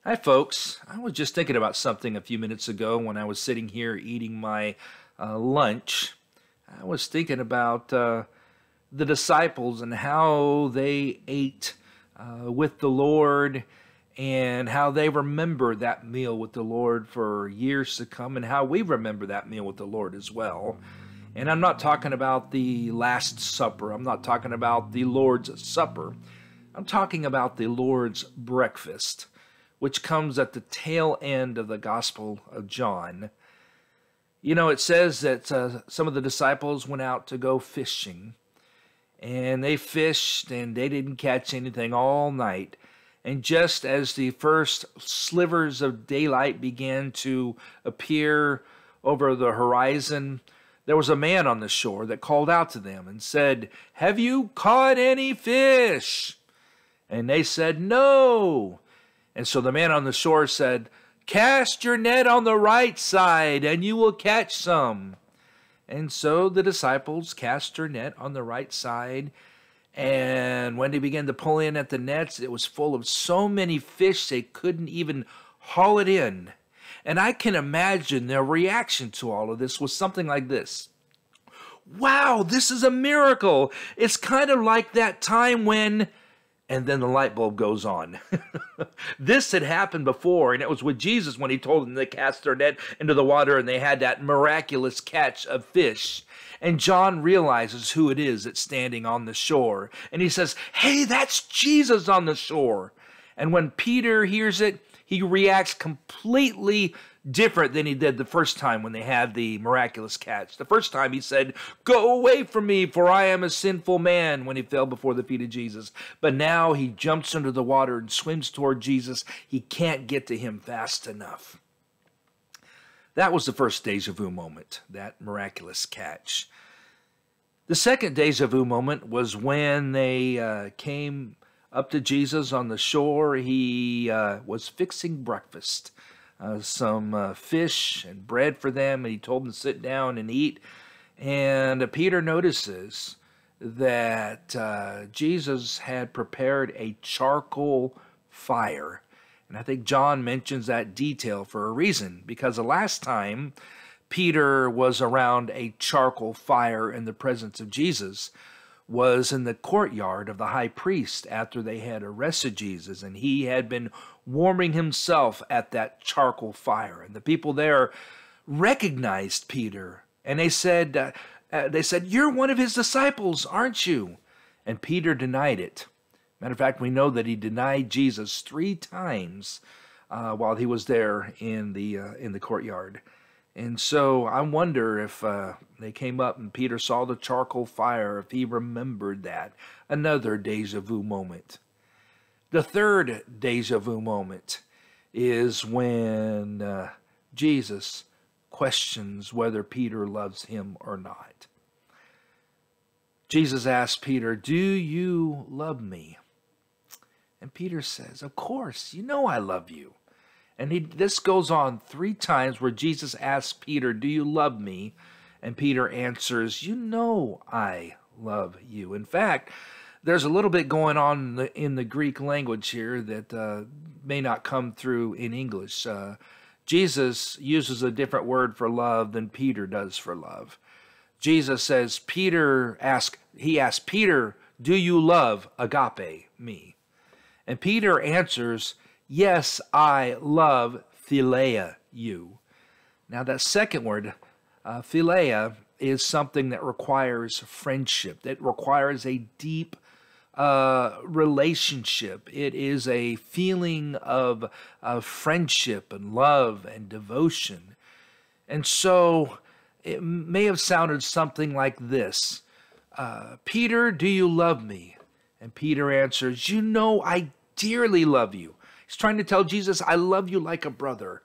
Hi, folks. I was just thinking about something a few minutes ago when I was sitting here eating my lunch. I was thinking about the disciples and how they ate with the Lord and how they remember that meal with the Lord for years to come and how we remember that meal with the Lord as well. And I'm not talking about the Last Supper. I'm not talking about the Lord's Supper. I'm talking about the Lord's breakfast, which comes at the tail end of the Gospel of John. You know, it says that some of the disciples went out to go fishing, and they fished, and they didn't catch anything all night. And just as the first slivers of daylight began to appear over the horizon, there was a man on the shore that called out to them and said, "Have you caught any fish?" And they said, "No." And so the man on the shore said, "Cast your net on the right side, and you will catch some." And so the disciples cast their net on the right side, and when they began to pull in at the nets, it was full of so many fish they couldn't even haul it in. And I can imagine their reaction to all of this was something like this. "Wow, this is a miracle. It's kind of like that time when..." And then the light bulb goes on. This had happened before, and it was with Jesus when he told them to cast their net into the water, and they had that miraculous catch of fish. And John realizes who it is that's standing on the shore. And he says, "Hey, that's Jesus on the shore." And when Peter hears it, he reacts completely different than he did the first time when they had the miraculous catch. The first time he said, "Go away from me, for I am a sinful man," when he fell before the feet of Jesus. But now he jumps under the water and swims toward Jesus. He can't get to him fast enough. That was the first deja vu moment, that miraculous catch. The second deja vu moment was when they came up to Jesus on the shore. He was fixing breakfast. Some fish and bread for them, and he told them to sit down and eat. And Peter notices that Jesus had prepared a charcoal fire. And I think John mentions that detail for a reason, because the last time Peter was around a charcoal fire in the presence of Jesus was in the courtyard of the high priest after they had arrested Jesus, and he had been warming himself at that charcoal fire. And the people there recognized Peter, and they said, "You're one of his disciples, aren't you?" And Peter denied it. Matter of fact, we know that he denied Jesus 3 times while he was there in the courtyard. And so I wonder if they came up and Peter saw the charcoal fire, if he remembered that. Another deja vu moment. The third deja vu moment is when Jesus questions whether Peter loves him or not. Jesus asks Peter, "Do you love me?" And Peter says, "Of course, you know I love you." And this goes on 3 times where Jesus asks Peter, "Do you love me?" And Peter answers, "You know I love you." In fact, there's a little bit going on in the Greek language here that may not come through in English. Jesus uses a different word for love than Peter does for love. Jesus says, he asks Peter, "Do you love agape, me?" And Peter answers, "Yes, I love philia, you." Now that second word, philia, is something that requires friendship, that requires a deep relationship. It is a feeling of friendship and love and devotion. And so it may have sounded something like this. "Peter, do you love me?" And Peter answers, "You know I dearly love you." He's trying to tell Jesus, "I love you like a brother."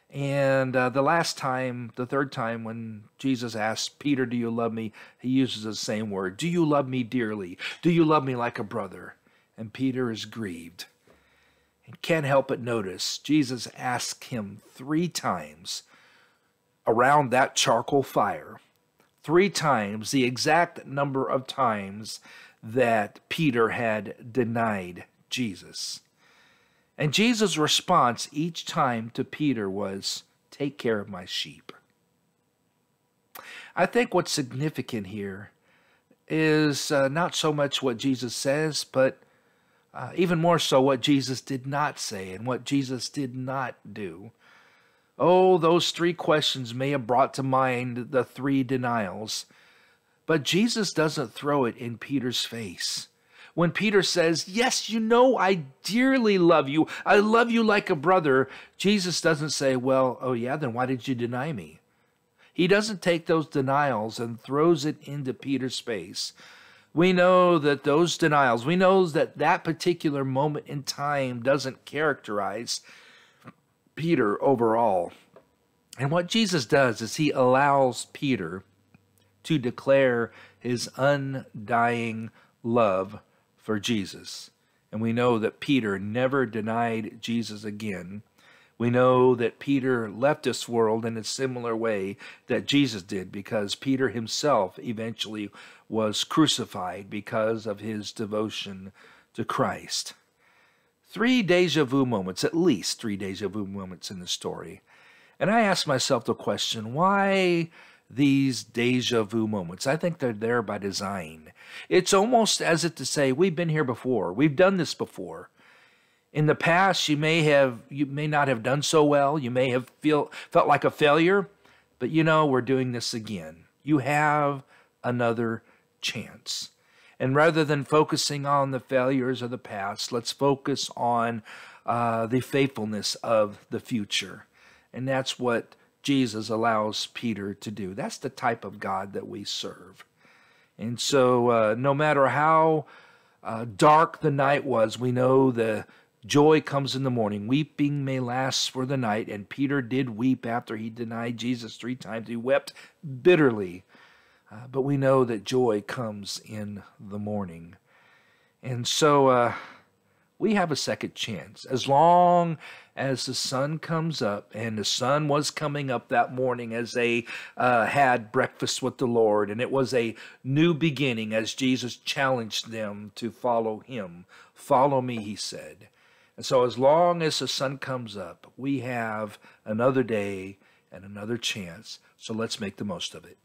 And the third time when Jesus asks Peter, "Do you love me?" he uses the same word. "Do you love me dearly? Do you love me like a brother?" And Peter is grieved and can't help but notice Jesus asks him 3 times around that charcoal fire. 3 times, the exact number of times that Peter had denied Jesus. And Jesus' response each time to Peter was, "Take care of my sheep." I think what's significant here is not so much what Jesus says, but even more so what Jesus did not say and what Jesus did not do. Oh, those three questions may have brought to mind the three denials, but Jesus doesn't throw it in Peter's face. When Peter says, "Yes, you know I dearly love you. I love you like a brother," Jesus doesn't say, "Well, oh yeah, then why did you deny me?" He doesn't take those denials and throws it into Peter's face. We know that those denials, we know that that particular moment in time doesn't characterize Peter overall. And what Jesus does is he allows Peter to declare his undying love for Jesus. And we know that Peter never denied Jesus again. We know that Peter left this world in a similar way that Jesus did, because Peter himself eventually was crucified because of his devotion to Christ. Three deja vu moments, at least three deja vu moments in the story. And I asked myself the question, why these deja vu moments? I think they're there by design. It's almost as if to say, we've been here before. We've done this before. In the past, you may not have done so well. You may have felt like a failure, but we're doing this again. You have another chance. And rather than focusing on the failures of the past, let's focus on the faithfulness of the future. And that's what Jesus allows Peter to do. That's the type of God that we serve. And so no matter how dark the night was, we know the joy comes in the morning. Weeping may last for the night. And Peter did weep after he denied Jesus 3 times. He wept bitterly. But we know that joy comes in the morning. And so we have a second chance. As long as the sun comes up, and the sun was coming up that morning as they had breakfast with the Lord, and it was a new beginning as Jesus challenged them to follow him. "Follow me," he said. And so as long as the sun comes up, we have another day and another chance. So let's make the most of it.